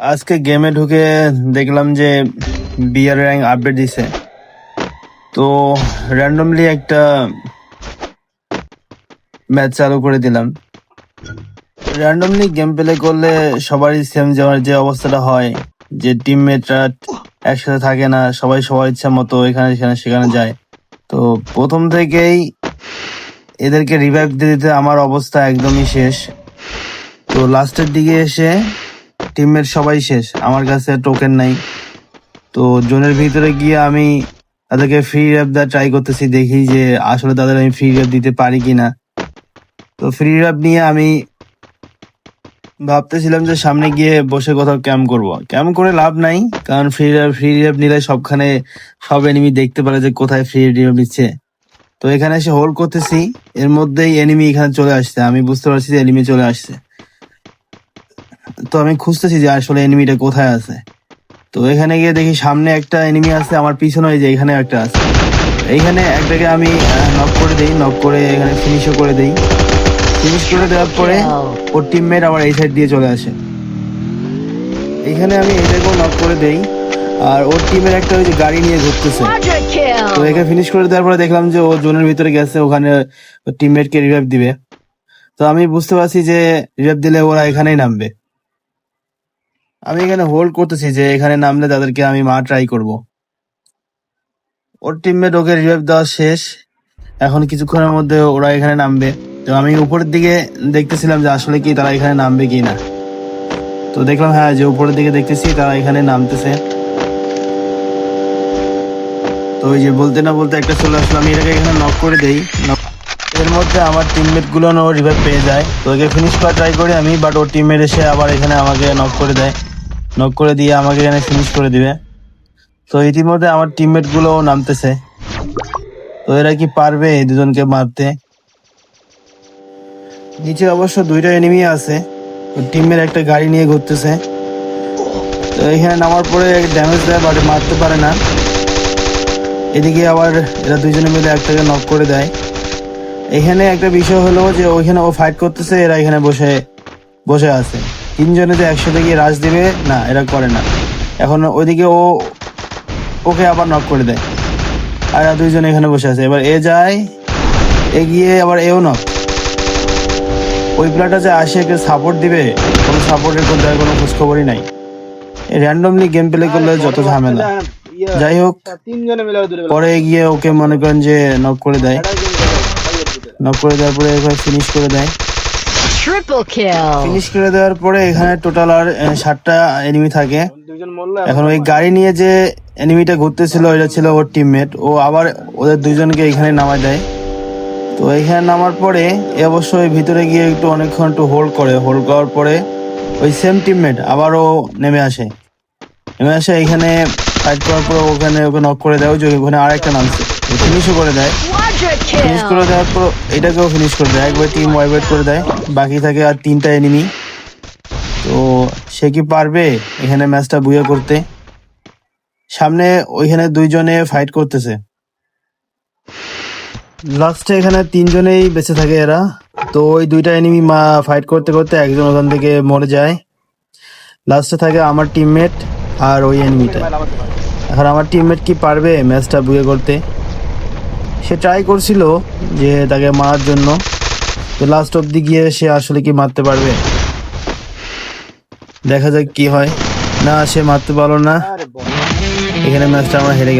আজকে গেমে ঢুকে দেখলাম যে বিআর র্যাঙ্ক আপডেট দিছে। তো র্যান্ডমলি একটা ম্যাচ চালু করে দিলাম। র্যান্ডমলি গেম প্লে করলে সবারই সেম যাওয়ার যে অবস্থাটা হয়, যে টিমমেটরা একসাথে থাকে না, সবাই সবার ইচ্ছা মতো এখানে সেখানে যায়। তো প্রথম থেকেই এদেরকে রিভাইভ দিয়ে দিতে আমার অবস্থা একদমই শেষ। তো লাস্টের দিকে এসে টিমমেট সবাই শেষ, আমার কাছে টোকেন নাই। তো জোনের ভিতরে গিয়ে আমি তাদেরকে ফ্রি র্যাপ দেওয়া ট্রাই করতেছি, দেখি যে আসলে তাদের আমি ফ্রি র্যাপ দিতে পারি কিনা। তো ফ্রি র্যাপ নিয়ে আমি ভাবতেছিলাম যে সামনে গিয়ে বসে কোথাও ক্যাম্প করব। ক্যাম্প করে লাভ নাই, কারণ ফ্রি র্যাপ নিলে সবখানে সব এনিমি দেখতে পারে যে কোথায় ফ্রি র্যাপ নিচ্ছে। তো এখানে এসে হোল্ড করতেছি, এর মধ্যেই এনিমি এখানে চলে আসছে। আমি বুঝতে পারছি যে এনিমি চলে আসছে। তো আমি খুঁজতেছি যে আসলে এনিমিটা কোথায় আছে। তো এখানে গিয়ে দেখি সামনে একটা এনিমি আছে, আমার পিছনে যে এখানে একটা আছে। এইখানে একটাকে আমি নক করে দেই, নক করে এখানে ফিনিশও করে দেই। ফিনিশ করে দেওয়ার পরে ওর টিমমেট আবার এই সাইড দিয়ে চলে আসে। এইখানে আমি এটাকেও নক করে দেই, আর ওর টিমের একটা ওই যে গাড়ি নিয়ে ঘুরতেছে। তো এখানে ফিনিশ করে দেওয়ার পরে দেখলাম যে ও জোনের ভিতরে গেছে, ওখানে টিমমেটকে রিভাইভ দিবে। তো আমি বুঝতে পারছি যে রিভাইভ দিলে ওরা এখানেই নামবে। আমি এখানে হোল্ড করতেছি যে এখানে নামলে তাদেরকে আমি ট্রাই করব। ওর টিমমেট ওকে রিভাইভ দেওয়া শেষ, এখন কিছুক্ষণের মধ্যে ওরা এখানে নামবে। তো আমি উপরের দিকে দেখতেছিলাম যে আসলে কি তারা এখানে নামবে কি না। তো দেখলাম হ্যাঁ, যে উপরের দিকে দেখতেছি তারা এখানে নামতেছে। তো ওই যে বলতে না বলতে একটা চলে আসলো, আমি এটাকে এখানে নক করে দেই। এর মধ্যে আমার টিমমেট গুলো রিভাইভ পেয়ে যায়। তো ওকে ফিনিশ করা ট্রাই করি আমি, বাট ওর টিমমেট এসে আবার এখানে আমাকে নক করে দেয়। নক করে দিয়ে আমাকে এখানে ফিনিশ করে দিবে। তো ইতিমধ্যে আমার টিমমেট গুলো নামতেছে। তো এরা কি পারবে এই দুজনকে মারতে? নিচে অবশ্য দুইটা এনিমি আছে, টিমের একটা গাড়ি নিয়ে ঘুরতেছে। তো এখানে নামার পরে ড্যামেজ দেয়, বাট মারতে পারে না। এদিকে আবার এরা দুইজনে মিলে একটাকে নক করে দেয়। এখানে একটা বিষয় হলো যে ওইখানে ও ফাইট করতেছে, এরা এখানে বসে আছে। তিনজনে যে একসাথে গিয়ে রাশ দিবে না, এরা করে না। এখন ওইদিকে ওকে আবার নক করে দেয়, আর দুইজন এখানে বসে আছে। এবার এ যায় এগিয়ে, আবার এও নক। ওই প্লেয়ারটা যে আসে একে সাপোর্ট দিবে, কোনো সাপোর্টের কোনো খোঁজ খবরই নাই। র্যান্ডমলি গেম প্লে করলে যত ঝামেলা। যাই হোক, পরে গিয়ে ওকে মনে করেন যে নক করে দেয়। নক করে দেওয়ার পরে ফিনিশ করে দেয়। ফিনিশ করে দেওয়ার পরে এখানে টোটাল আর 7টা এনিমি থাকে। এখন ওই গাড়ি নিয়ে যে এনিমিটা ঘুরতেছিল, এটা ছিল ওর টিমমেট। ও আবার ওদের দুইজনকে এখানে নামায় দেয়। তো এখানে নামার পরে অবশ্যই ভিতরে গিয়ে অনেকক্ষণ একটু হোল্ড করার পরে ওই সেম টিমমেট আবারও নেমে আসে। এখানে ফাইট করার পর ওকে নক করে দেয়। ওই যে ওখানে আরেকটা নামছে, ফিনিশও করে দেয়। ফিনিশ করে দেওয়ার পর এটাকেও ফিনিশ করে দেয়, একবার টিম ওয়াইপ করে দেয়। বাকি থাকে আর 3টা এনিমি। তো সে কি পারবে এখানে ম্যাচটা বুয়া করতে? সামনে ওইখানে দুইজনে ফাইট করতেছে, লাস্টে এখানে 3জনেই বেঁচে থাকে এরা। তো ওই 2টা এনিমি ফাইট করতে করতে একজন ওখান থেকে মরে যায়। লাস্টে থাকে আমার টিমমেট আর ওই এনিমিটা। এখন আমার টিমমেট কি পারবে ম্যাচটা বুয়ে করতে? সে ট্রাই করছিল যে তাকে মারার জন্য, তো লাস্ট অব্দি গিয়ে সে আসলে কি মারতে পারবে? দেখা যাক কি হয়। না, সে মারতে পারলো না। এখানে ম্যাচটা আমরা হেরে গেলাম।